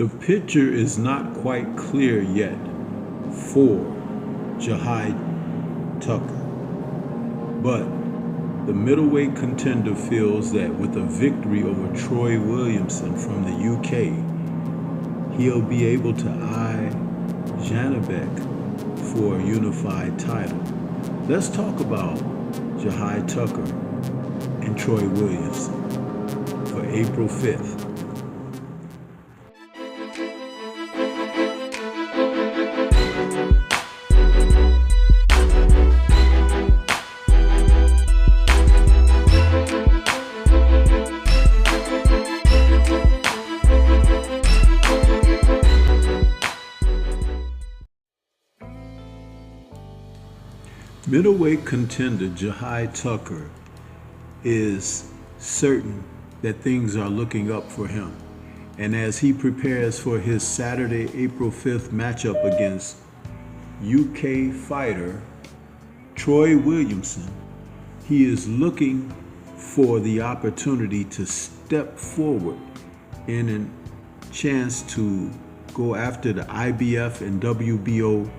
The picture is not quite clear yet for Jahai Tucker, but the middleweight contender feels that with a victory over Troy Williamson from the UK, he'll be able to eye Janibek for a unified title. Let's talk about Jahai Tucker and Troy Williamson for April 5th. Middleweight contender Jahai Tucker is certain that things are looking up for him. And as he prepares for his Saturday, April 5th matchup against UK fighter Troy Williamson, he is looking for the opportunity to step forward in a chance to go after the IBF and WBO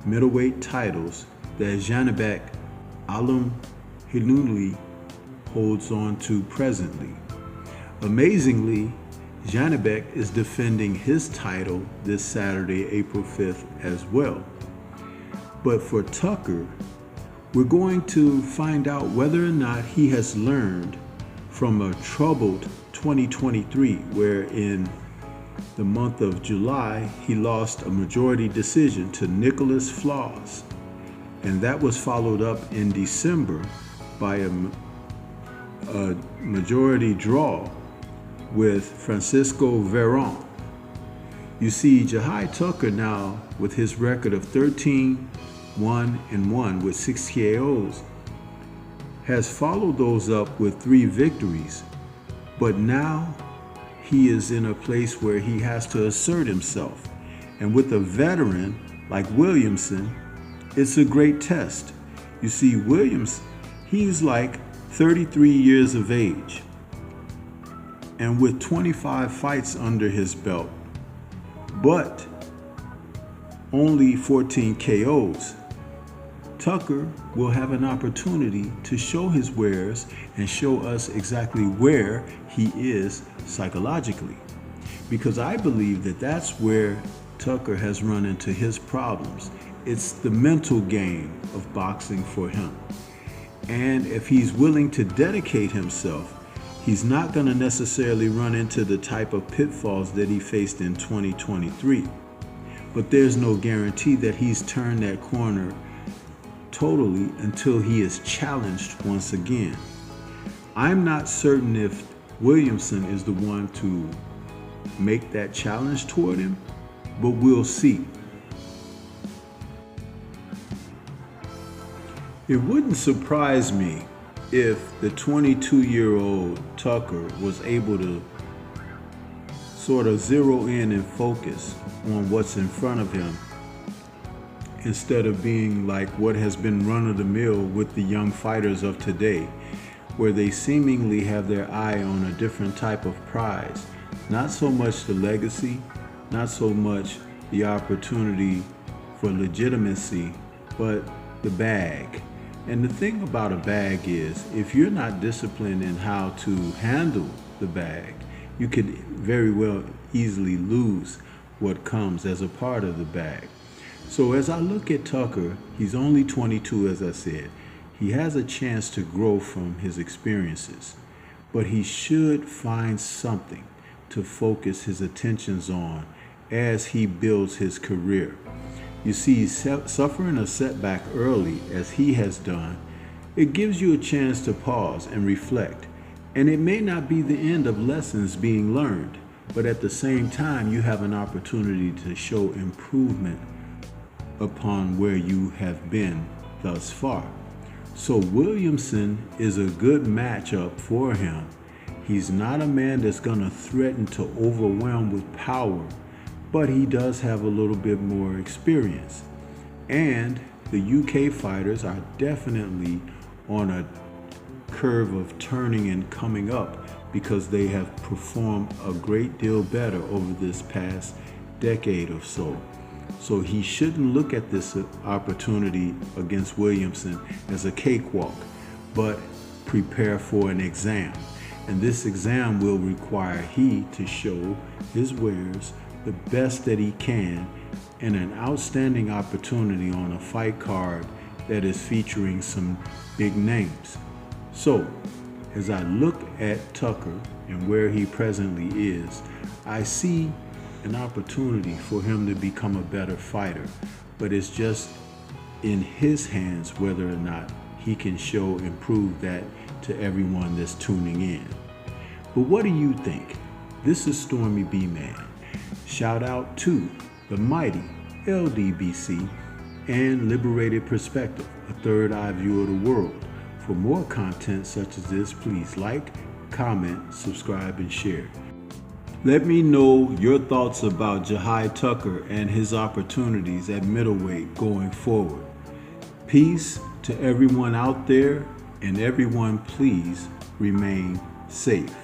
middleweight titles that Janibek Hiluli holds on to presently. Amazingly, Janibek is defending his title this Saturday, April 5th as well. But for Tucker, we're going to find out whether or not he has learned from a troubled 2023, where in the month of July, he lost a majority decision to Nicholas Flaws. And that was followed up in December by a majority draw with Francisco Veron. You see, Jahai Tucker now, with his record of 13-1-1 with 6 KOs, has followed those up with 3 victories. But now he is in a place where he has to assert himself. And with a veteran like Williamson, it's a great test. You see, Williams, he's like 33 years of age. And with 25 fights under his belt, but only 14 KOs, Tucker will have an opportunity to show his wares and show us exactly where he is psychologically. Because I believe that that's where Tucker has run into his problems. It's the mental game of boxing for him. And if he's willing to dedicate himself, he's not going to necessarily run into the type of pitfalls that he faced in 2023. But there's no guarantee that he's turned that corner totally until he is challenged once again. I'm not certain if Williamson is the one to make that challenge toward him, but we'll see. It wouldn't surprise me if the 22-year-old Tucker was able to sort of zero in and focus on what's in front of him instead of being like what has been run-of-the-mill with the young fighters of today, where they seemingly have their eye on a different type of prize. Not so much the legacy, not so much the opportunity for legitimacy, but the bag. And the thing about a bag is, if you're not disciplined in how to handle the bag, you could very well easily lose what comes as a part of the bag. So as I look at Tucker, he's only 22, as I said. He has a chance to grow from his experiences, but he should find something to focus his attentions on as he builds his career. You see, suffering a setback early, as he has done, it gives you a chance to pause and reflect. And it may not be the end of lessons being learned, but at the same time, you have an opportunity to show improvement upon where you have been thus far. So Williamson is a good matchup for him. He's not a man that's going to threaten to overwhelm with power, but he does have a little bit more experience. And the UK fighters are definitely on a curve of turning and coming up because they have performed a great deal better over this past decade or so. So he shouldn't look at this opportunity against Williamson as a cakewalk, but prepare for an exam. And this exam will require he to show his wares the best that he can in an outstanding opportunity on a fight card that is featuring some big names. So, as I look at Tucker and where he presently is, I see an opportunity for him to become a better fighter, but it's just in his hands whether or not he can show and prove that to everyone that's tuning in. But what do you think? This is Stormy B-Man. Shout out to the mighty LDBC and Liberated Perspective, a third eye view of the world. For more content such as this, please like, comment, subscribe, and share. Let me know your thoughts about Jahai Tucker and his opportunities at middleweight going forward. Peace to everyone out there, and everyone please remain safe.